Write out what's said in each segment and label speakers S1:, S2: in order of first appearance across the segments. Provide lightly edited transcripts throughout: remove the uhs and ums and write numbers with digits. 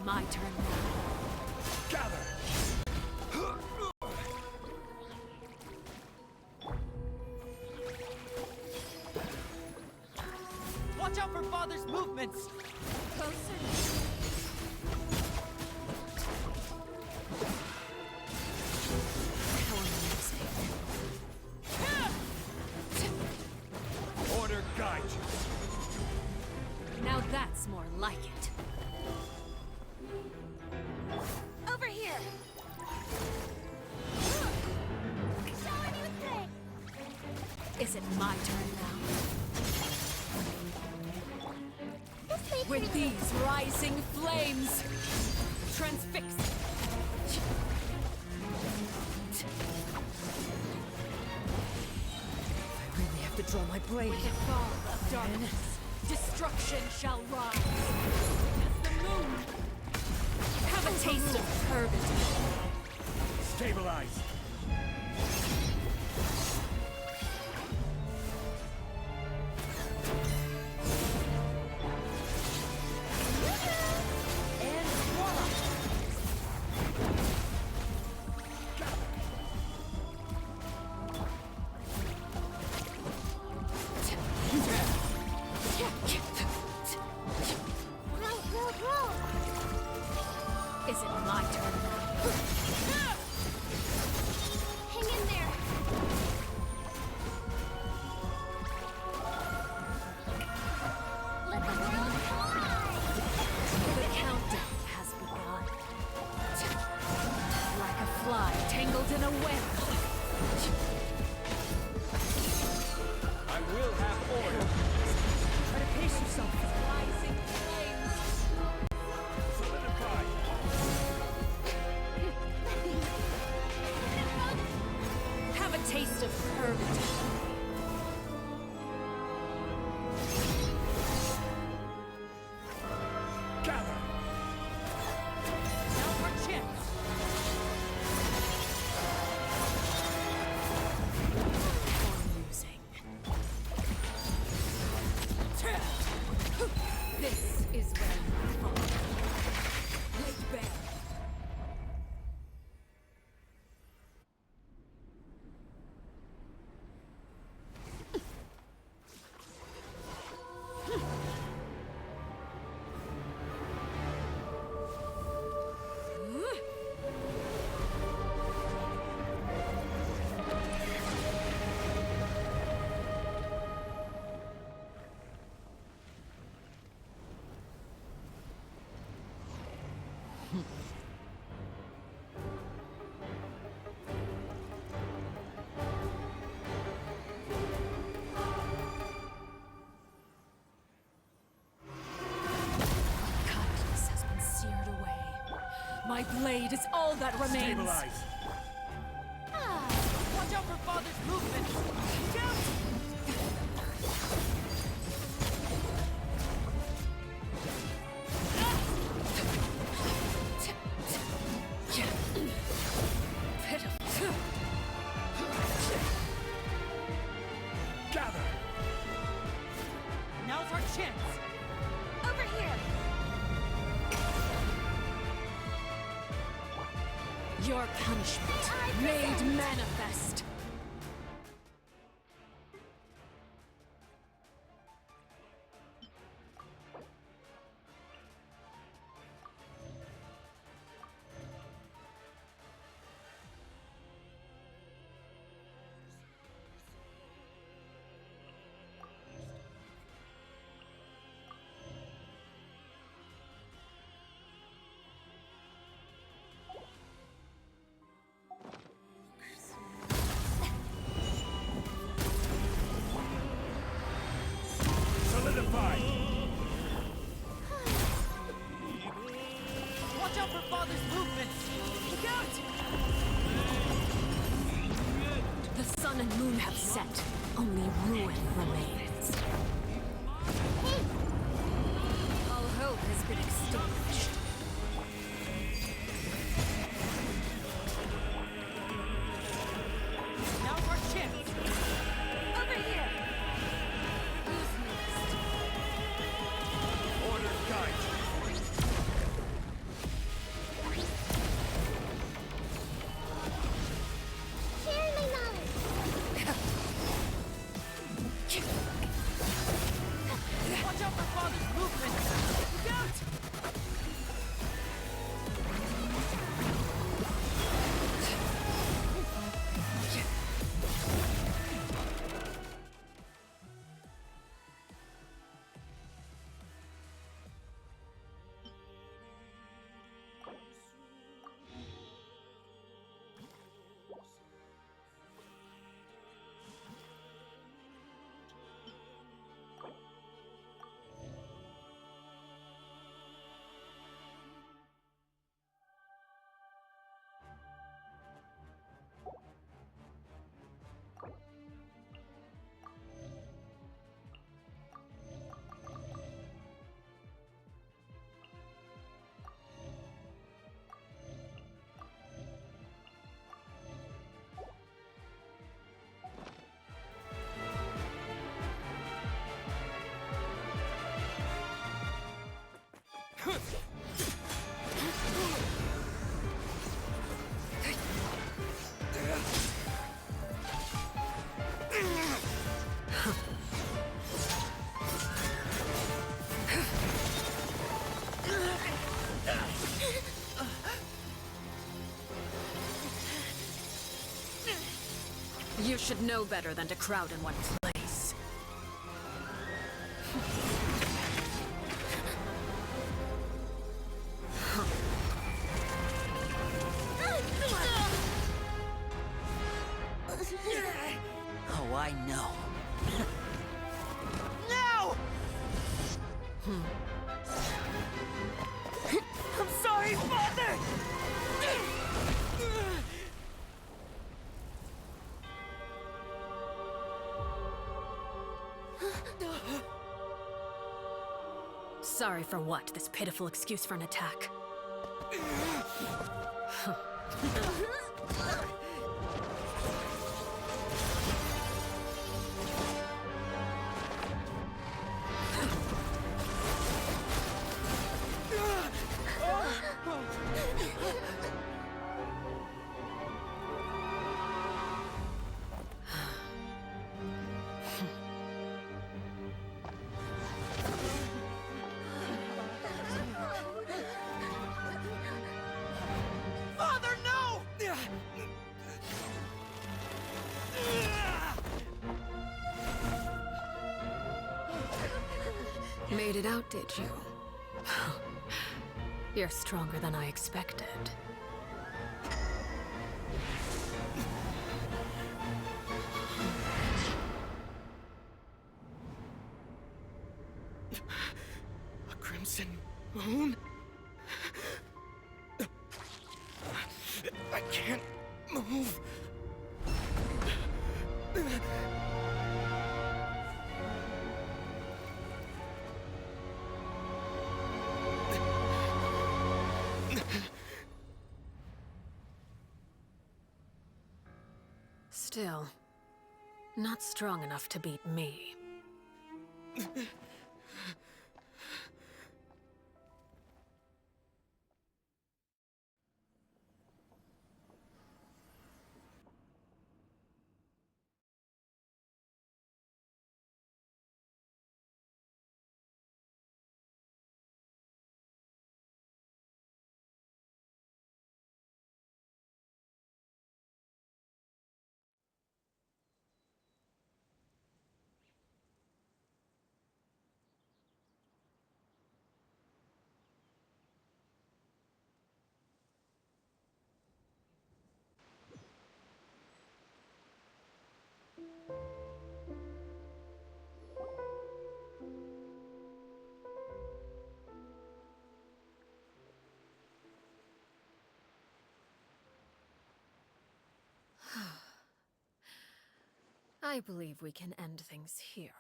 S1: my turn now.
S2: Gather!
S3: Watch out for Father's movements!
S1: Closer.
S2: Order guide you!
S1: Now that's more like it.
S4: Over here! Show a new thing!
S1: Is it my turn now? With these rising flames, transfix.
S3: I really have to draw my blade.
S1: With the fall of darkness, destruction shall rise. As the moon. Have a taste of turbidity.
S2: Stabilize!
S1: And voila! Is it my turn now?
S4: Hang in there! Let the world fly!
S1: The countdown has begun. Like a fly tangled in a web.
S2: I will have order!
S3: Try to pace yourself.
S1: Rising flames.
S2: Solidify!
S1: Have a taste of turbidity.
S2: Gather!
S3: Now our chance!
S1: Losing. This is where you fall. Laid bare. Kindness has been seared away. My blade is all that remains.
S2: Stabilize!
S3: Watch out for Father's movements! Down!
S2: Gather!
S3: Now's our chance!
S4: Over here!
S1: Your punishment
S4: I
S1: made
S4: present.
S1: manifest.
S2: Solidify!
S3: Watch out for Father's movements! Look out!
S1: The sun and moon have set. Only ruin remains. All hope has been extinguished.
S3: Now's our chance!
S4: Over here!
S1: Who's next?
S2: Order guide you!
S1: You should know better than to crowd in one place.
S5: Oh, I know.
S3: No! I'm sorry, Father!
S1: Sorry for what? This pitiful excuse for an attack.
S3: Father, no!
S1: Made it out, did you? You're stronger than I expected.
S3: A crimson moon? I can't move.
S1: Still, not strong enough to beat me. I believe we can end things here.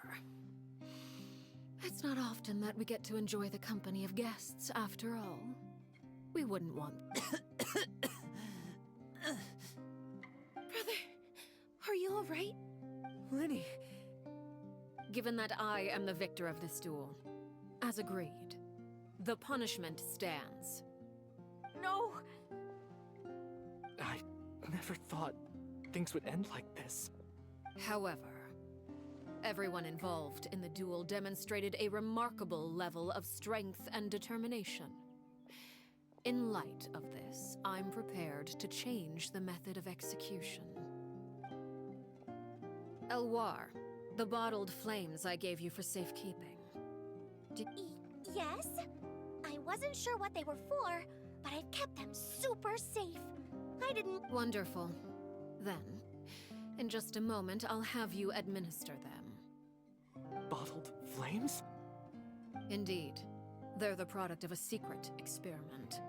S1: It's not often that we get to enjoy the company of guests, after all. We wouldn't want...
S4: Brother, are you all right?
S3: Lenny.
S1: Given that I am the victor of this duel, as agreed, the punishment stands.
S3: No! I never thought things would end like this.
S1: However, everyone involved in the duel demonstrated a remarkable level of strength and determination. In light of this, I'm prepared to change the method of execution. Elwar, the bottled flames I gave you for safekeeping.
S4: Yes? I wasn't sure what they were for, but I've kept them super safe. I didn't...
S1: Wonderful. Then, in just a moment, I'll have you administer them.
S3: Bottled flames?
S1: Indeed. They're the product of a secret experiment.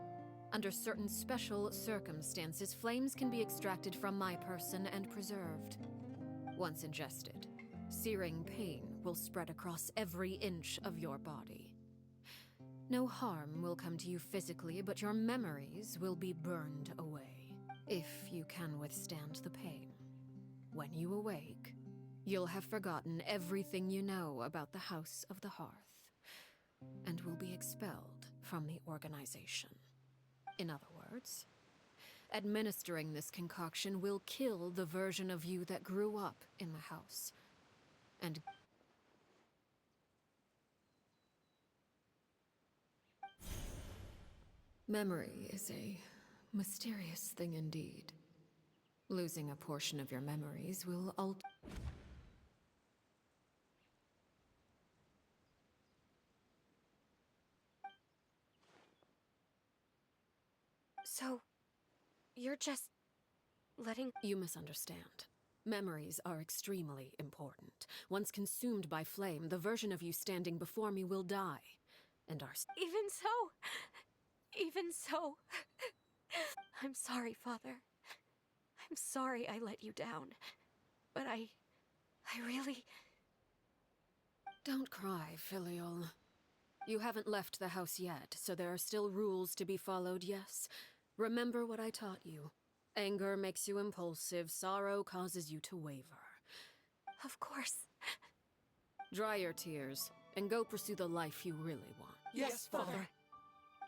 S1: Under certain special circumstances, flames can be extracted from my person and preserved. Once ingested, searing pain will spread across every inch of your body. No harm will come to you physically, but your memories will be burned away, if you can withstand the pain. When you awake, you'll have forgotten everything you know about the House of the Hearth, and will be expelled from the organization. In other words, administering this concoction will kill the version of you that grew up in the house, and... Memory is a mysterious thing indeed. Losing a portion of your memories will alter.
S6: So, you're just letting...
S1: You misunderstand. Memories are extremely important. Once consumed by flame, the version of you standing before me will die. And our...
S6: Even so... I'm sorry, Father. I'm sorry I let you down. But I really...
S1: Don't cry, Filial. You haven't left the house yet, so there are still rules to be followed, yes? Remember what I taught you. Anger makes you impulsive, sorrow causes you to waver.
S6: Of course.
S1: Dry your tears, and go pursue the life you really want.
S2: Yes, Father.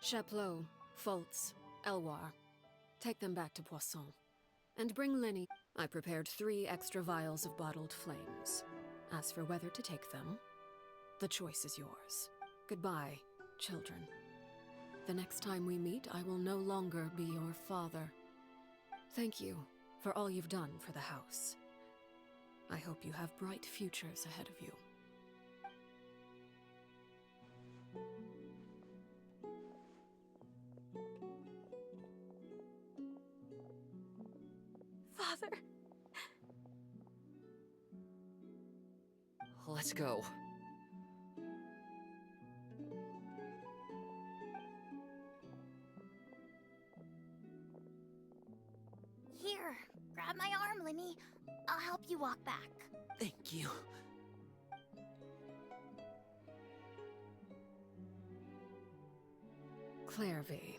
S1: Chaplot, Fultz, Elwar. Take them back to Poisson. And bring Linny. I prepared 3 extra vials of bottled flames. As for whether to take them, the choice is yours. Goodbye, children. The next time we meet, I will no longer be your father. Thank you for all you've done for the house. I hope you have bright futures ahead of you.
S6: Father.
S5: Let's go.
S4: Here, grab my arm, Linny. I'll help you walk back.
S5: Thank you.
S1: Clairvy.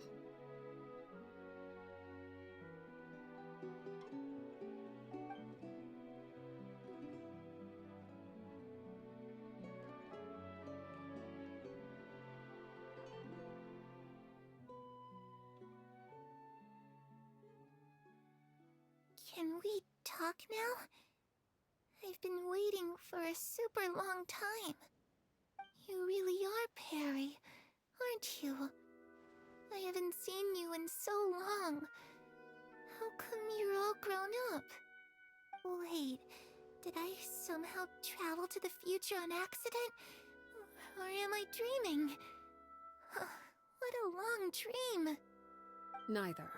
S4: Can we talk now? I've been waiting for a super long time. You really are Perry, aren't you? I haven't seen you in so long. How come you're all grown up? Wait, did I somehow travel to the future on accident? Or am I dreaming? What a long dream.
S1: Neither.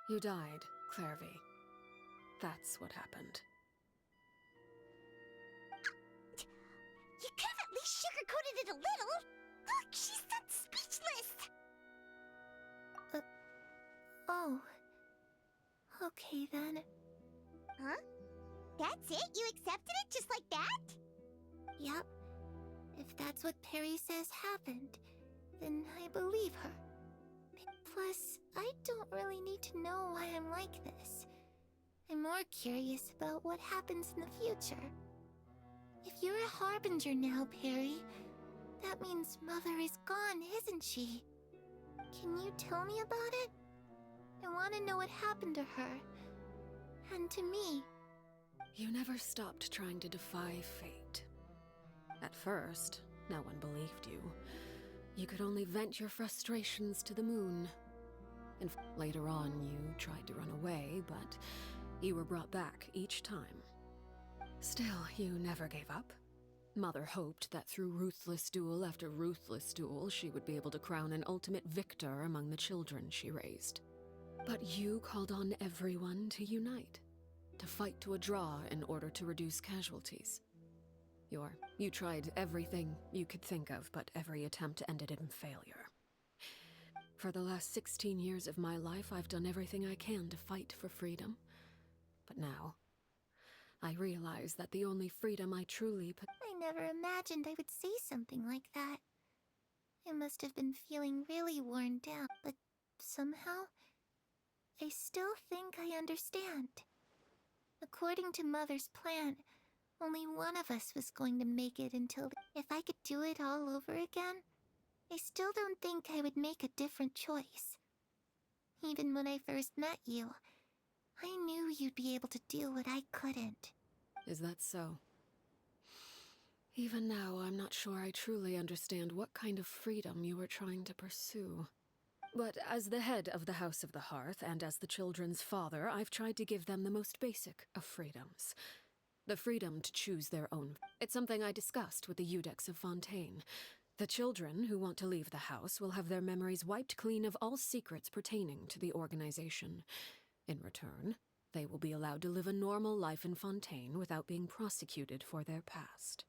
S1: You died, Clairvy. That's what happened.
S4: You could have at least sugarcoated it a little. Look, she's done speechless. Oh. Okay then. Huh? That's it? You accepted it just like that? Yep. If that's what Perry says happened, then I believe her. Plus, I don't really need to know why I'm like this. I'm more curious about what happens in the future. If you're a harbinger now, Perry, that means Mother is gone, isn't she? Can you tell me about it? I want to know what happened to her. And to me.
S1: You never stopped trying to defy fate. At first, no one believed you. You could only vent your frustrations to the moon. And later on, you tried to run away, but you were brought back each time. Still, you never gave up. Mother hoped that through ruthless duel after ruthless duel, she would be able to crown an ultimate victor among the children she raised. But you called on everyone to unite, to fight to a draw in order to reduce casualties. You tried everything you could think of, but every attempt ended in failure. For the last 16 years of my life, I've done everything I can to fight for freedom. But now, I realize that the only freedom I truly
S4: I never imagined I would say something like that. I must have been feeling really worn down, but somehow, I still think I understand. According to Mother's plan, only one of us was going to make it until... If I could do it all over again, I still don't think I would make a different choice. Even when I first met you, I knew you'd be able to do what I couldn't.
S1: Is that so? Even now, I'm not sure I truly understand what kind of freedom you were trying to pursue. But as the head of the House of the Hearth and as the children's father, I've tried to give them the most basic of freedoms. The freedom to choose their own. It's something I discussed with the Eudex of Fontaine. The children who want to leave the house will have their memories wiped clean of all secrets pertaining to the organization. In return, they will be allowed to live a normal life in Fontaine without being prosecuted for their past.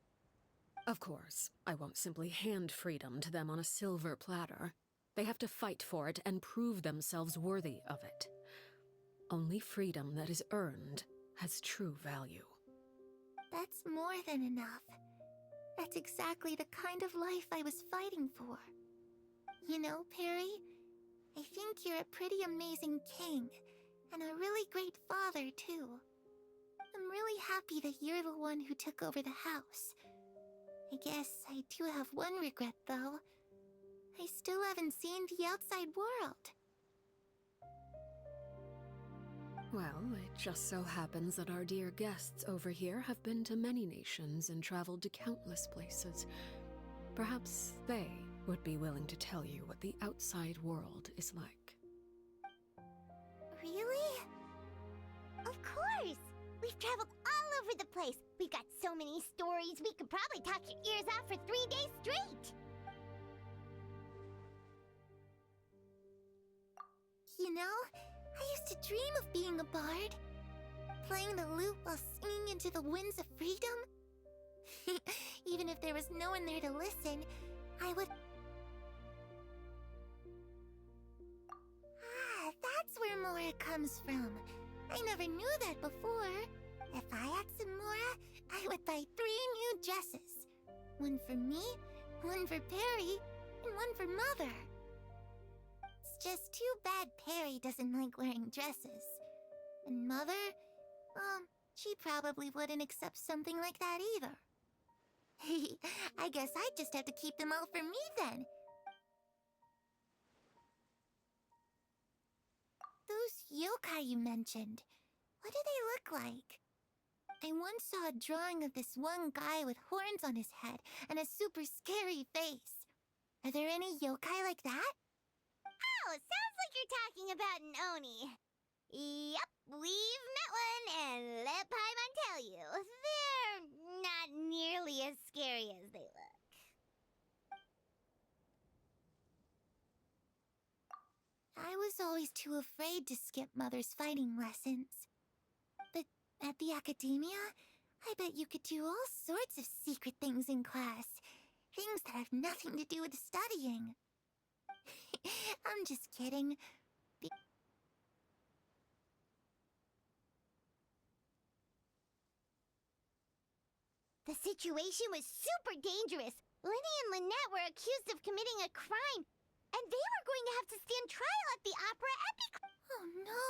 S1: Of course, I won't simply hand freedom to them on a silver platter. They have to fight for it and prove themselves worthy of it. Only freedom that is earned has true value.
S4: That's more than enough. That's exactly the kind of life I was fighting for. You know, Perry, I think you're a pretty amazing king, and a really great father, too. I'm really happy that you're the one who took over the house. I guess I do have one regret, though. I still haven't seen the outside world.
S1: Well, it just so happens that our dear guests over here have been to many nations and traveled to countless places. Perhaps they would be willing to tell you what the outside world is like.
S4: Really? Of course! We've traveled all over the place. We've got so many stories, we could probably talk your ears off for 3 days straight! You know, I used to dream of being a bard. Playing the lute while singing into the winds of freedom. Even if there was no one there to listen, I would... Ah, that's where Mora comes from. I never knew that before. If I had some Mora, I would buy 3 new dresses. One for me, one for Perry, and one for Mother. It's just too bad Perry doesn't like wearing dresses. And Mother, she probably wouldn't accept something like that either. I guess I'd just have to keep them all for me then. Those yokai you mentioned, what do they look like? I once saw a drawing of this one guy with horns on his head and a super scary face. Are there any yokai like that? Oh, sounds like you're talking about an Oni. Yep, we've met one, and let Paimon tell you, they're not nearly as scary as they look. I was always too afraid to skip Mother's fighting lessons. But at the academia, I bet you could do all sorts of secret things in class. Things that have nothing to do with studying. I'm just kidding. The situation was super dangerous. Lenny and Lynette were accused of committing a crime, and they were going to have to stand trial at the Opera Epic. Oh no,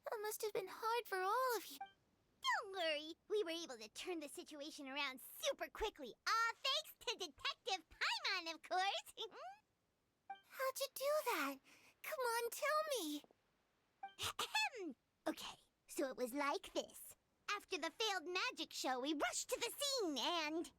S4: that must have been hard for all of you. Don't worry, we were able to turn the situation around super quickly. All thanks to Detective Paimon, of course. How'd you do that? Come on, tell me. Okay, so it was like this. After the failed magic show, we rushed to the scene and...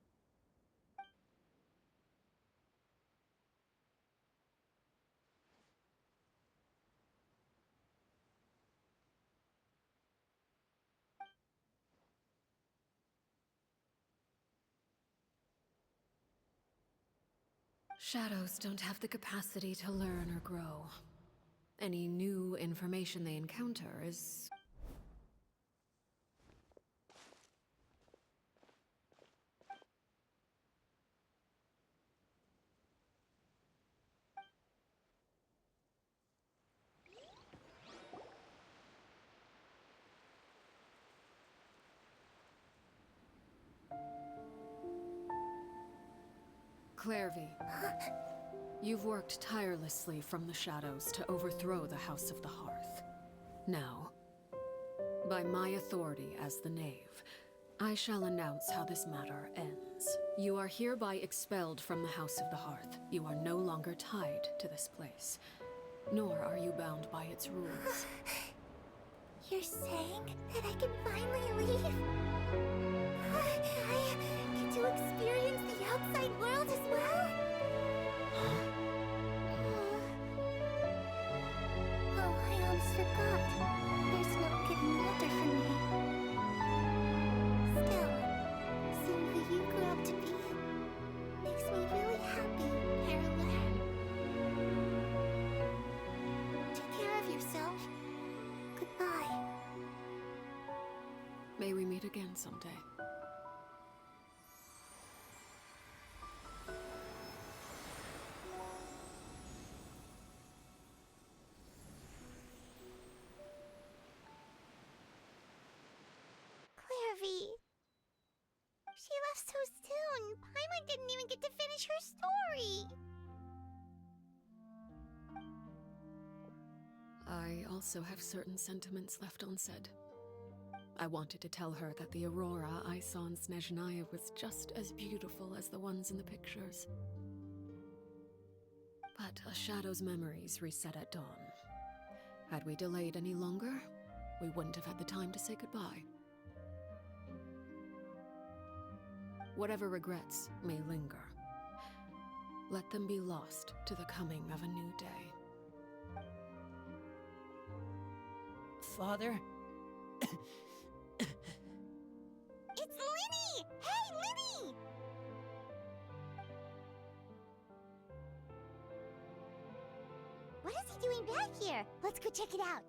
S1: Shadows don't have the capacity to learn or grow. Any new information they encounter is... Clairvy, you've worked tirelessly from the shadows to overthrow the House of the Hearth. Now, by my authority as the Knave, I shall announce how this matter ends. You are hereby expelled from the House of the Hearth. You are no longer tied to this place, nor are you bound by its rules.
S4: You're saying that I can finally leave? I get to experience the outside world as well?
S1: May we meet again someday.
S4: Clairvy. She left so soon. Paimon didn't even get to finish her story.
S1: I also have certain sentiments left unsaid. I wanted to tell her that the aurora I saw in Snezhnaya was just as beautiful as the ones in the pictures. But a shadow's memories reset at dawn. Had we delayed any longer, we wouldn't have had the time to say goodbye. Whatever regrets may linger, let them be lost to the coming of a new day.
S5: Father?
S4: It's Linny! Hey, Linny! What is he doing back here? Let's go check it out.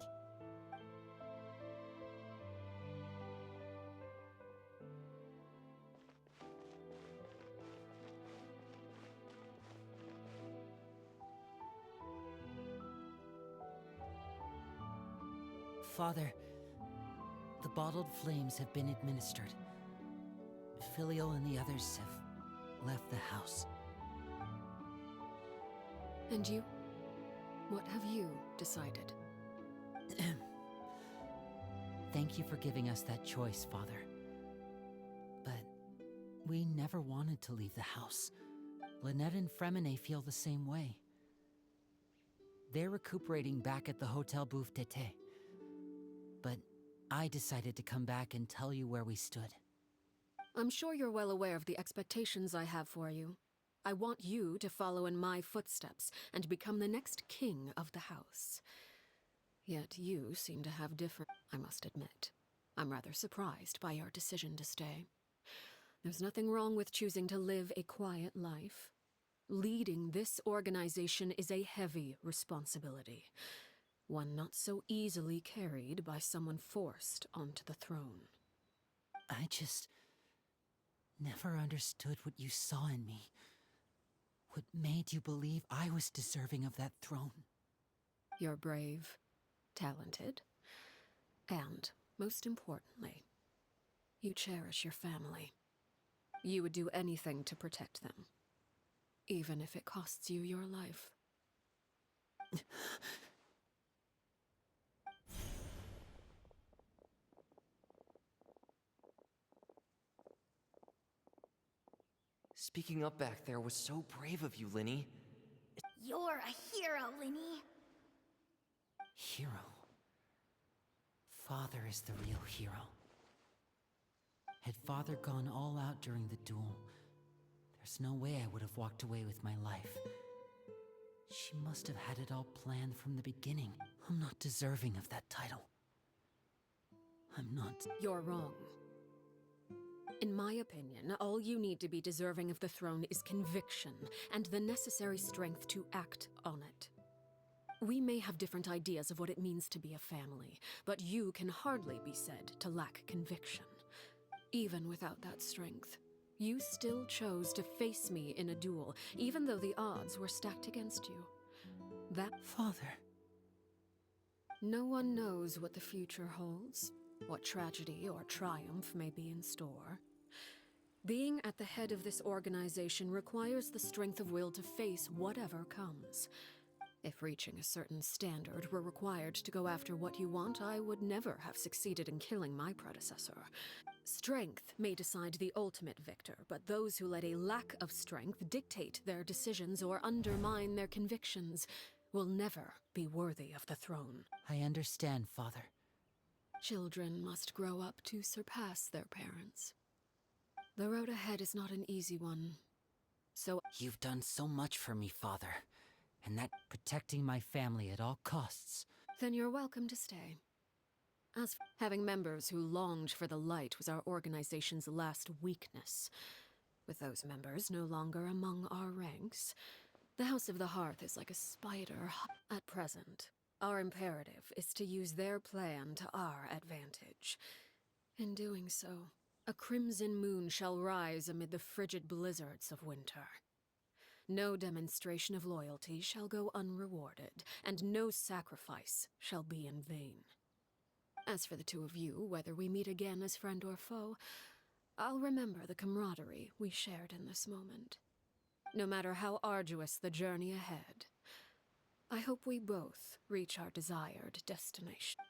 S5: Father, the bottled flames have been administered. Filial and the others have left the house.
S1: And you? What have you decided?
S5: Thank you for giving us that choice, Father. But we never wanted to leave the house. Lynette and Fremine feel the same way. They're recuperating back at the Hotel Bouffe d'été. But I decided to come back and tell you where we stood.
S1: I'm sure you're well aware of the expectations I have for you. I want you to follow in my footsteps and become the next king of the house. Yet you seem to have different... I must admit, I'm rather surprised by your decision to stay. There's nothing wrong with choosing to live a quiet life. Leading this organization is a heavy responsibility. One not so easily carried by someone forced onto the throne.
S5: I just never understood what you saw in me. What made you believe I was deserving of that throne?
S1: You're brave, talented, and, most importantly, you cherish your family. You would do anything to protect them, even if it costs you your life.
S7: Speaking up back there was so brave of you, Linny.
S4: You're a hero, Linny.
S5: Hero. Father is the real hero. Had Father gone all out during the duel, there's no way I would have walked away with my life. She must have had it all planned from the beginning. I'm not deserving of that title. I'm not...
S1: You're wrong. In my opinion, all you need to be deserving of the throne is conviction and the necessary strength to act on it. We may have different ideas of what it means to be a family, but you can hardly be said to lack conviction. Even without that strength, you still chose to face me in a duel, even though the odds were stacked against you. That...
S5: Father...
S1: No one knows what the future holds, what tragedy or triumph may be in store. Being at the head of this organization requires the strength of will to face whatever comes. If reaching a certain standard were required to go after what you want, I would never have succeeded in killing my predecessor. Strength may decide the ultimate victor, but those who let a lack of strength dictate their decisions or undermine their convictions will never be worthy of the throne.
S5: I understand, Father.
S1: Children must grow up to surpass their parents. The road ahead is not an easy one, so...
S5: You've done so much for me, Father. And that protecting my family at all costs.
S1: Then you're welcome to stay. As for having members who longed for the light was our organization's last weakness. With those members no longer among our ranks, the House of the Hearth is like a spider. At present, our imperative is to use their plan to our advantage. In doing so, a crimson moon shall rise amid the frigid blizzards of winter. No demonstration of loyalty shall go unrewarded, and no sacrifice shall be in vain. As for the two of you, whether we meet again as friend or foe, I'll remember the camaraderie we shared in this moment. No matter how arduous the journey ahead, I hope we both reach our desired destination.